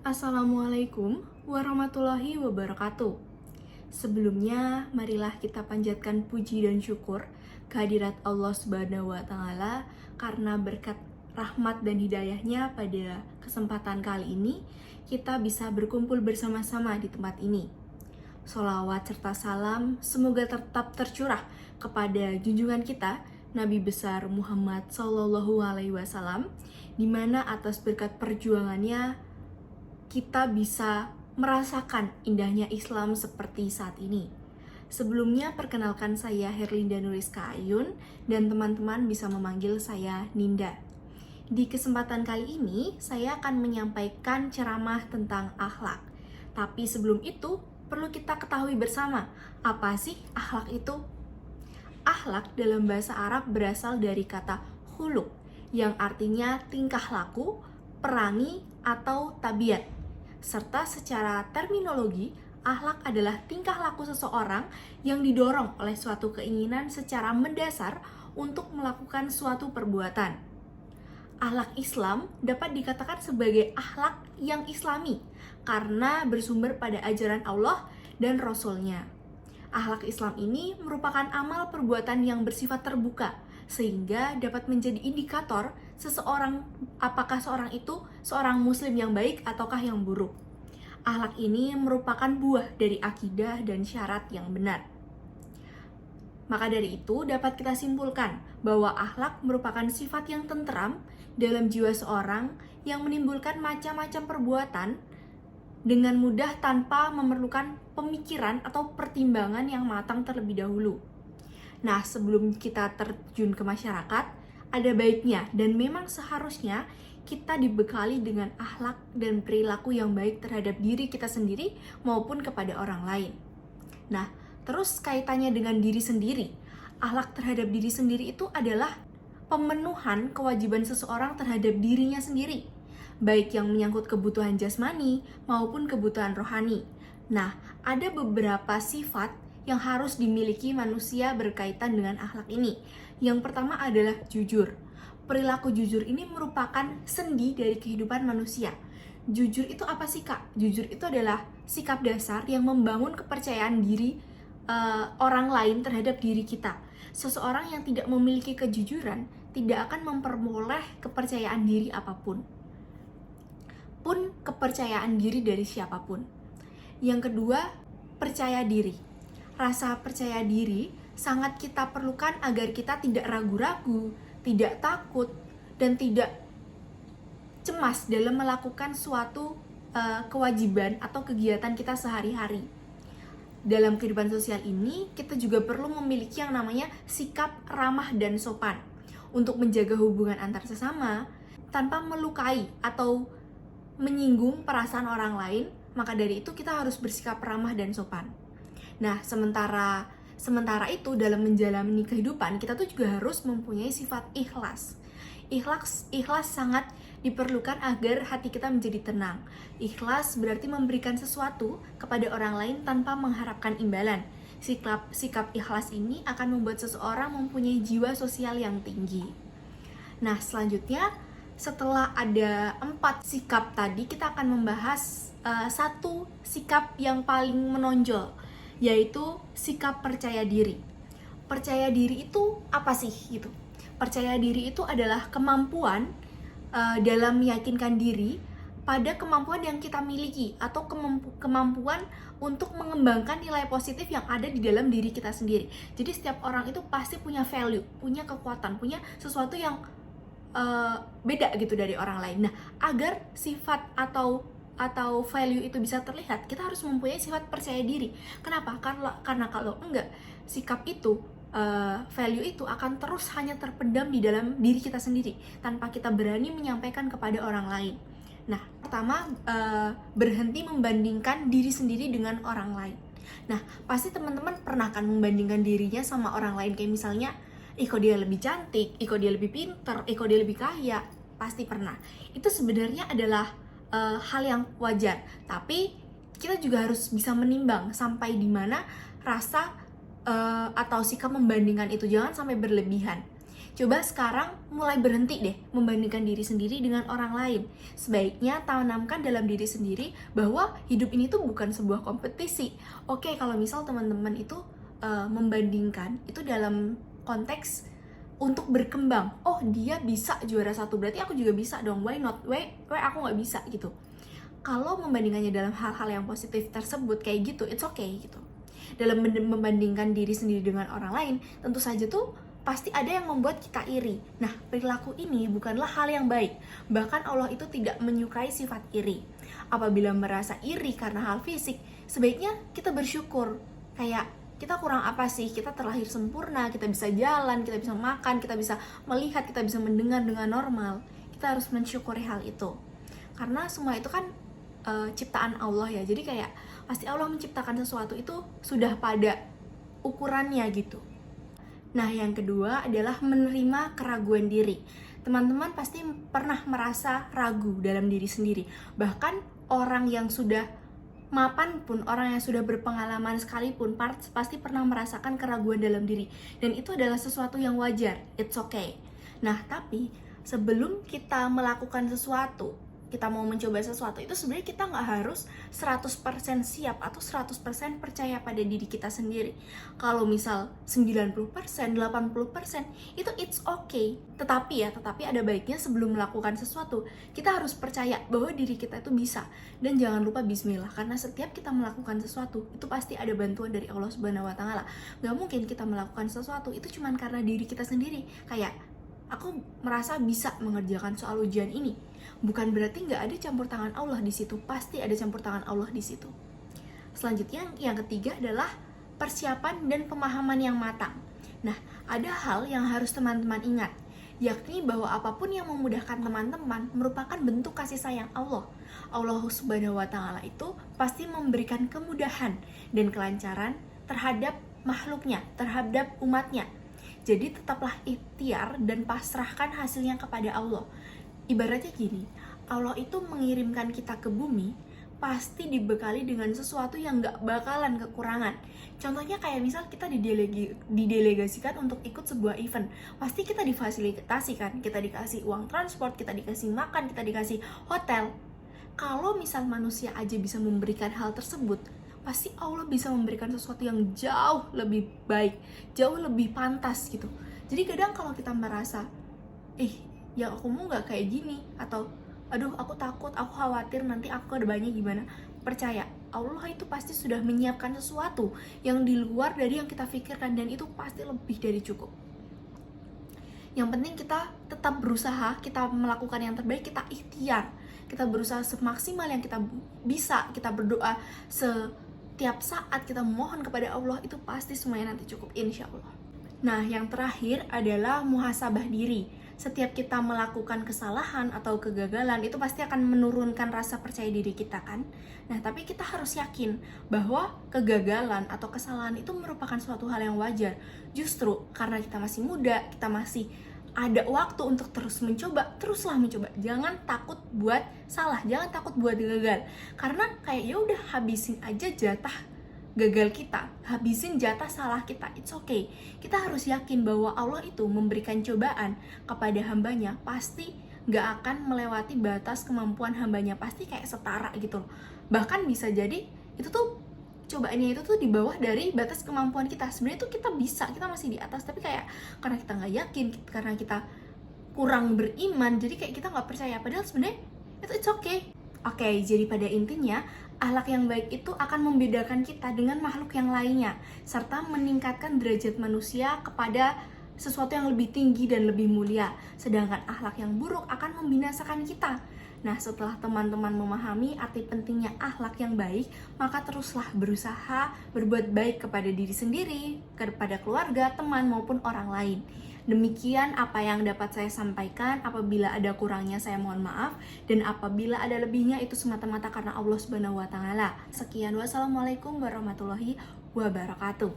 Assalamualaikum warahmatullahi wabarakatuh. Sebelumnya, marilah kita panjatkan puji dan syukur kehadirat Allah Subhanahu wa Ta'ala karena berkat rahmat dan hidayahnya pada kesempatan kali ini kita bisa berkumpul bersama-sama di tempat ini. Sholawat serta salam semoga tetap tercurah kepada junjungan kita Nabi besar Muhammad Sallallahu Alaihi Wasallam, di mana atas berkat perjuangannya kita bisa merasakan indahnya Islam seperti saat ini. Sebelumnya, perkenalkan saya Herlinda Nuriska Ayun dan teman-teman bisa memanggil saya Ninda. Di kesempatan kali ini, saya akan menyampaikan ceramah tentang akhlak. Tapi sebelum itu, perlu kita ketahui bersama, apa sih akhlak itu? Akhlak dalam bahasa Arab berasal dari kata khuluq, yang artinya tingkah laku, perangi, atau tabiat. Serta secara terminologi, akhlak adalah tingkah laku seseorang yang didorong oleh suatu keinginan secara mendasar untuk melakukan suatu perbuatan. Akhlak Islam dapat dikatakan sebagai akhlak yang islami karena bersumber pada ajaran Allah dan Rasul-Nya. Akhlak Islam ini merupakan amal perbuatan yang bersifat terbuka, sehingga dapat menjadi indikator seseorang apakah seorang itu seorang muslim yang baik ataukah yang buruk. Akhlak ini merupakan buah dari akidah dan syarat yang benar. Maka dari itu dapat kita simpulkan bahwa akhlak merupakan sifat yang tenteram dalam jiwa seorang yang menimbulkan macam-macam perbuatan dengan mudah tanpa memerlukan pemikiran atau pertimbangan yang matang terlebih dahulu. Nah, sebelum kita terjun ke masyarakat, ada baiknya dan memang seharusnya kita dibekali dengan akhlak dan perilaku yang baik terhadap diri kita sendiri maupun kepada orang lain. Nah, terus kaitannya dengan diri sendiri. Akhlak terhadap diri sendiri itu adalah pemenuhan kewajiban seseorang terhadap dirinya sendiri, baik yang menyangkut kebutuhan jasmani maupun kebutuhan rohani. Nah, ada beberapa sifat yang harus dimiliki manusia berkaitan dengan akhlak ini. Yang pertama adalah jujur. Perilaku jujur ini merupakan sendi dari kehidupan manusia. Jujur itu apa sih, Kak? Jujur itu adalah sikap dasar yang membangun kepercayaan diri orang lain terhadap diri kita. Seseorang yang tidak memiliki kejujuran tidak akan memperoleh kepercayaan diri apapun, pun kepercayaan diri dari siapapun. Yang kedua, percaya diri. Rasa percaya diri sangat kita perlukan agar kita tidak ragu-ragu, tidak takut, dan tidak cemas dalam melakukan suatu kewajiban atau kegiatan kita sehari-hari. Dalam kehidupan sosial ini, kita juga perlu memiliki yang namanya sikap ramah dan sopan untuk menjaga hubungan antar sesama tanpa melukai atau menyinggung perasaan orang lain. Maka dari itu kita harus bersikap ramah dan sopan. Nah, sementara itu dalam menjalani kehidupan kita tuh juga harus mempunyai sifat ikhlas. Ikhlas sangat diperlukan agar hati kita menjadi tenang. Ikhlas berarti memberikan sesuatu kepada orang lain tanpa mengharapkan imbalan. Sikap ikhlas ini akan membuat seseorang mempunyai jiwa sosial yang tinggi. Nah, selanjutnya setelah ada 4 sikap tadi, kita akan membahas satu sikap yang paling menonjol, yaitu sikap percaya diri. Percaya diri itu apa sih gitu? Percaya diri itu adalah kemampuan dalam meyakinkan diri pada kemampuan yang kita miliki atau kemampuan untuk mengembangkan nilai positif yang ada di dalam diri kita sendiri. Jadi setiap orang itu pasti punya value, punya kekuatan, punya sesuatu yang beda gitu dari orang lain. Nah, agar sifat atau value itu bisa terlihat, kita harus mempunyai sifat percaya diri. Kenapa? Karena kalau enggak, sikap itu, value itu akan terus hanya terpendam di dalam diri kita sendiri tanpa kita berani menyampaikan kepada orang lain. Nah, pertama, berhenti membandingkan diri sendiri dengan orang lain. Nah, pasti teman-teman pernah kan membandingkan dirinya sama orang lain, kayak misalnya, kok dia lebih cantik, kok dia lebih pinter, kok dia lebih kaya. Pasti pernah. Itu sebenarnya adalah hal yang wajar, tapi kita juga harus bisa menimbang sampai di mana rasa atau sikap membandingkan itu, jangan sampai berlebihan. Coba sekarang mulai berhenti deh membandingkan diri sendiri dengan orang lain. Sebaiknya tanamkan dalam diri sendiri bahwa hidup ini tuh bukan sebuah kompetisi. Oke, kalau misal teman-teman itu membandingkan, itu dalam konteks untuk berkembang. Oh, dia bisa juara 1, berarti aku juga bisa dong. Why not? Why aku nggak bisa gitu. Kalau membandingkannya dalam hal-hal yang positif tersebut kayak gitu, it's okay gitu. Dalam membandingkan diri sendiri dengan orang lain, tentu saja tuh pasti ada yang membuat kita iri. Nah, perilaku ini bukanlah hal yang baik. Bahkan Allah itu tidak menyukai sifat iri. Apabila merasa iri karena hal fisik, sebaiknya kita bersyukur. Kayak, kita kurang apa sih? Kita terlahir sempurna, kita bisa jalan, kita bisa makan, kita bisa melihat, kita bisa mendengar dengan normal. Kita harus mensyukuri hal itu. Karena semua itu kan ciptaan Allah ya. Jadi kayak pasti Allah menciptakan sesuatu itu sudah pada ukurannya gitu. Nah, yang kedua adalah menerima keraguan diri. Teman-teman pasti pernah merasa ragu dalam diri sendiri. Bahkan orang yang sudah mapan pun, orang yang sudah berpengalaman sekalipun pasti pernah merasakan keraguan dalam diri. Dan itu adalah sesuatu yang wajar, it's okay. Nah, tapi sebelum kita melakukan sesuatu, kita mau mencoba sesuatu, itu sebenarnya kita nggak harus 100% siap atau 100% percaya pada diri kita sendiri. Kalau misal 90%, 80%, itu it's okay. Tetapi ada baiknya sebelum melakukan sesuatu, kita harus percaya bahwa diri kita itu bisa. Dan jangan lupa bismillah, karena setiap kita melakukan sesuatu, itu pasti ada bantuan dari Allah Subhanahu wa Ta'ala. Nggak mungkin kita melakukan sesuatu itu cuma karena diri kita sendiri. Kayak, aku merasa bisa mengerjakan soal ujian ini, bukan berarti nggak ada campur tangan Allah di situ. Pasti ada campur tangan Allah di situ. Selanjutnya, yang ketiga adalah persiapan dan pemahaman yang matang. Nah, ada hal yang harus teman-teman ingat, yakni bahwa apapun yang memudahkan teman-teman merupakan bentuk kasih sayang Allah. Allah Subhanahu wa Ta'ala itu pasti memberikan kemudahan dan kelancaran terhadap makhluknya, terhadap umatnya. Jadi tetaplah ikhtiar dan pasrahkan hasilnya kepada Allah. Ibaratnya gini, Allah itu mengirimkan kita ke bumi pasti dibekali dengan sesuatu yang gak bakalan kekurangan. Contohnya kayak misal kita didelegasikan untuk ikut sebuah event, pasti kita difasilitasi kan, kita dikasih uang transport, kita dikasih makan, kita dikasih hotel. Kalau misal manusia aja bisa memberikan hal tersebut, pasti Allah bisa memberikan sesuatu yang jauh lebih baik, jauh lebih pantas gitu. Jadi kadang kalau kita merasa, yang aku mau gak kayak gini, atau aduh aku takut, aku khawatir nanti aku kedepannya gimana, percaya, Allah itu pasti sudah menyiapkan sesuatu yang di luar dari yang kita pikirkan, dan itu pasti lebih dari cukup. Yang penting kita tetap berusaha, kita melakukan yang terbaik, kita ikhtiar, kita berusaha semaksimal yang kita bisa, kita berdoa setiap saat, kita mohon kepada Allah, itu pasti semuanya nanti cukup, insya Allah. Nah, yang terakhir adalah muhasabah diri. Setiap kita melakukan kesalahan atau kegagalan, itu pasti akan menurunkan rasa percaya diri kita kan. Nah, tapi kita harus yakin bahwa kegagalan atau kesalahan itu merupakan suatu hal yang wajar. Justru karena kita masih muda, kita masih ada waktu untuk terus mencoba, teruslah mencoba. Jangan takut buat salah, jangan takut buat gagal. Karena kayak ya udah, habisin aja jatah gagal kita, habisin jatah salah kita, it's okay. Kita harus yakin bahwa Allah itu memberikan cobaan kepada hambanya, pasti gak akan melewati batas kemampuan hambanya, pasti kayak setara gitu. Bahkan bisa jadi itu tuh cobaannya itu tuh di bawah dari batas kemampuan kita. Sebenarnya tuh kita bisa, kita masih di atas, tapi kayak karena kita gak yakin, karena kita kurang beriman, jadi kayak kita gak percaya. Padahal sebenarnya itu it's okay. Oke, jadi pada intinya, akhlak yang baik itu akan membedakan kita dengan makhluk yang lainnya, serta meningkatkan derajat manusia kepada sesuatu yang lebih tinggi dan lebih mulia. Sedangkan akhlak yang buruk akan membinasakan kita. Nah, setelah teman-teman memahami arti pentingnya akhlak yang baik, maka teruslah berusaha berbuat baik kepada diri sendiri, kepada keluarga, teman, maupun orang lain. Demikian apa yang dapat saya sampaikan. Apabila ada kurangnya saya mohon maaf, dan apabila ada lebihnya itu semata-mata karena Allah Subhanahu wa Ta'ala. Sekian, wassalamualaikum warahmatullahi wabarakatuh.